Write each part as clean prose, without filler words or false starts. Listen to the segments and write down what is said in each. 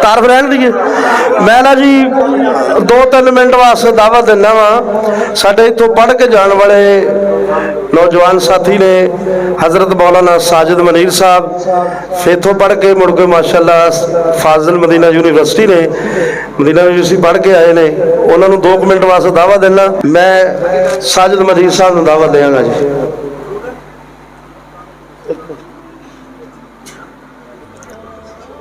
ਤਾਰਫ ਰਹਿਣ ਦੀਏ। ਮੈਂ ਨਾ ਜੀ 2-3 ਮਿੰਟ ਵਾਸਤੇ ਦਾਅਵਾ ਦਿੰਦਾ ਵਾਂ। ਸਾਡੇ ਇੱਥੋਂ ਪੜ੍ਹ ਕੇ ਜਾਣ ਵਾਲੇ ਨੌਜਵਾਨ ਸਾਥੀ ਨੇ ਹਜ਼ਰਤ ਮੌਲਾਨਾ ਸਾਜਿਦ ਮਨੀਰ ਸਾਹਿਬ, ਫਿਰ ਇੱਥੋਂ ਪੜ੍ਹ ਕੇ ਮੁੜ ਕੇ ਮਾਸ਼ਾਅੱਲਾ ਫਾਜ਼ਿਲ ਮਦੀਨਾ ਯੂਨੀਵਰਸਿਟੀ ਨੇ, ਮਦੀਨਾ ਯੂਨੀਵਰਸਿਟੀ ਪੜ੍ਹ ਕੇ ਆਏ ਨੇ। ਉਹਨਾਂ ਨੂੰ 2 ਮਿੰਟ ਵਾਸਤੇ ਦਾਅਵਾ ਦਿੰਦਾ। ਮੈਂ ਸਾਜਿਦ ਮਨੀਰ ਸਾਹਿਬ ਨੂੰ ਦਾਅਵਾ ਦਿਆਂਗਾ ਜੀ।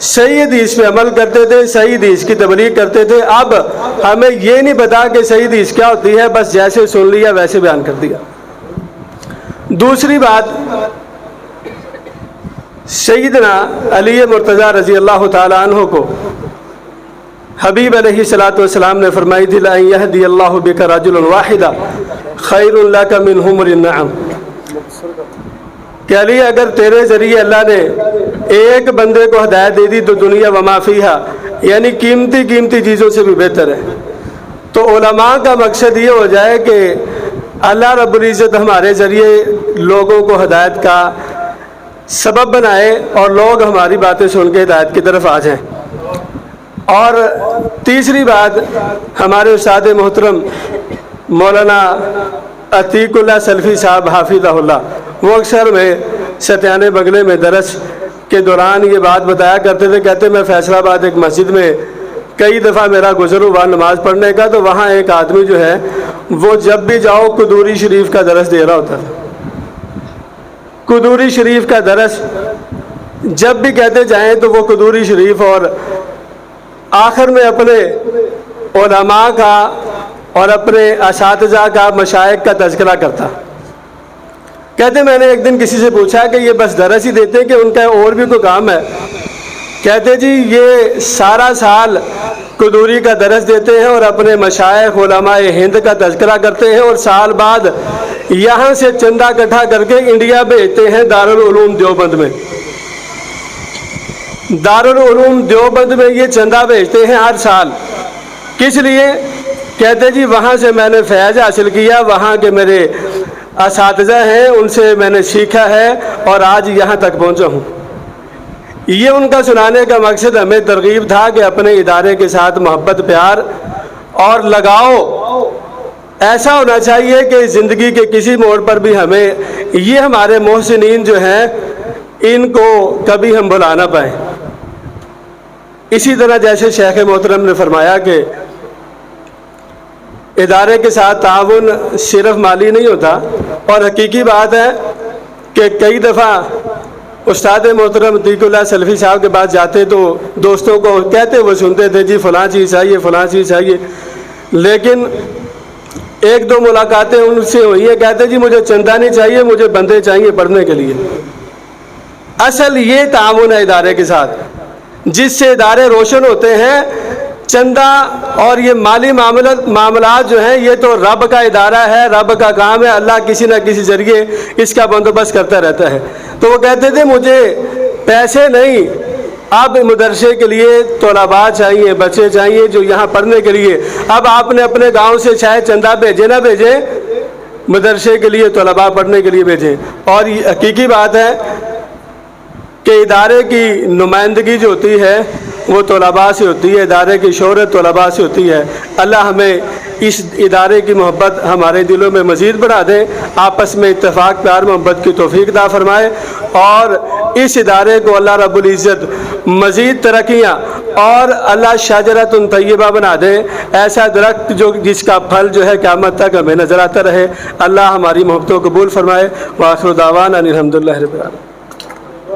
صحیح حدیث پہ عمل کرتے تھے، صحیح حدیث کی تبلیغ کرتے تھے۔ اب ہمیں یہ نہیں پتا کہ صحیح حدیث کیا ہوتی ہے، بس جیسے سن لیا ویسے بیان کر دیا۔ دوسری بات، سیدنا علی مرتضیٰ رضی اللہ تعالی عنہ کو حبیب علیہ الصلوۃ والسلام نے فرمائی تھی لَأَن يَهْدِيَ اللَّهُ بِكَ رَجُلًا وَاحِدًا خَيْرٌ لَكَ مِنْ حُمُرِ النَّعَمِ، کہ علی اگر تیرے ذریعے اللہ نے ایک بندے کو ہدایت دے دی تو دنیا وما فیہا، یعنی قیمتی قیمتی چیزوں سے بھی بہتر ہے۔ تو علماء کا مقصد یہ ہو جائے کہ اللہ رب العزت ہمارے ذریعے لوگوں کو ہدایت کا سبب بنائے اور لوگ ہماری باتیں سن کے ہدایت کی طرف آ جائیں۔ اور تیسری بات، ہمارے استاد محترم مولانا عتیق اللہ سلفی صاحب حافظہ اللہ، وہ اکثر میں ستیانے بگلے میں درس کے دوران یہ بات بتایا کرتے تھے، کہتے میں فیصل آباد ایک مسجد میں کئی دفعہ میرا گزر ہوا نماز پڑھنے کا، تو وہاں ایک آدمی جو ہے وہ جب بھی جاؤ قدوری شریف کا درس دے رہا ہوتا تھا۔ قدوری شریف کا درس جب بھی کہتے جائیں تو وہ قدوری شریف، اور آخر میں اپنے علماء کا اور اپنے اساتذہ کا، مشائخ کا تذکرہ کرتا۔ کہتے میں نے ایک دن کسی سے پوچھا کہ یہ بس درس ہی دیتے کہ ان کا اور بھی کوئی کام ہے؟ کہتے جی یہ سارا سال قدوری کا درس دیتے ہیں اور اپنے مشائخ علماء ہند کا تذکرہ کرتے ہیں، اور سال بعد یہاں سے چندہ اکٹھا کر کے انڈیا بھیجتے ہیں دارالعلوم دیوبند میں۔ دارالعلوم دیوبند میں یہ چندہ بھیجتے ہیں ہر سال، کس لیے؟ کہتے جی وہاں سے میں نے فیض حاصل کیا، وہاں کے میرے اساتذہ ہیں، ان سے میں نے سیکھا ہے اور آج یہاں تک پہنچا ہوں۔ یہ ان کا سنانے کا مقصد ہمیں ترغیب تھا کہ اپنے ادارے کے ساتھ محبت، پیار اور لگاؤ ایسا ہونا چاہیے کہ زندگی کے کسی موڑ پر بھی ہمیں یہ ہمارے محسنین جو ہیں ان کو کبھی ہم بھلا نہ پائیں۔ اسی طرح جیسے شیخ محترم نے فرمایا کہ ادارے کے ساتھ تعاون صرف مالی نہیں ہوتا، اور حقیقی بات ہے کہ کئی دفعہ استاد محترم عتیق اللہ سلفی صاحب کے پاس جاتے تو دوستوں کو کہتے وہ سنتے تھے جی فلاں چیز چاہیے، فلاں چیز چاہیے، لیکن ایک دو ملاقاتیں ان سے ہوئی ہیں، کہتے جی مجھے چندہ نہیں چاہیے، مجھے بندے چاہیے پڑھنے کے لیے۔ اصل یہ تعاون ہے ادارے کے ساتھ، جس سے ادارے روشن ہوتے ہیں۔ چندہ اور یہ مالی معاملات جو ہیں یہ تو رب کا ادارہ ہے، رب کا کام ہے، اللہ کسی نہ کسی ذریعے اس کا بندوبست کرتا رہتا ہے۔ تو وہ کہتے تھے مجھے پیسے نہیں، اب مدرسے کے لیے طلباء چاہیے، بچے چاہیے جو یہاں پڑھنے کے لیے۔ اب آپ نے اپنے گاؤں سے چاہے چندہ بھیجے نہ بھیجیں، مدرسے کے لیے طلباء پڑھنے کے لیے بھیجیں۔ اور یہ حقیقی بات ہے کہ ادارے کی نمائندگی جو ہوتی ہے وہ طلباء سے ہوتی ہے، ادارے کی شہرت طلباء سے ہوتی ہے۔ اللہ ہمیں اس ادارے کی محبت ہمارے دلوں میں مزید بڑھا دے، آپس میں اتفاق، پیار، محبت کی توفیق عطا فرمائے، اور اس ادارے کو اللہ رب العزت مزید ترقیاں اور اللہ شجرۃ طیبہ بنا دے، ایسا درخت جو جس کا پھل جو ہے قیامت تک ہمیں نظر آتا رہے۔ اللہ ہماری محبتوں کو قبول فرمائے۔ وآخر دعوانا الحمدللہ رب العالمین۔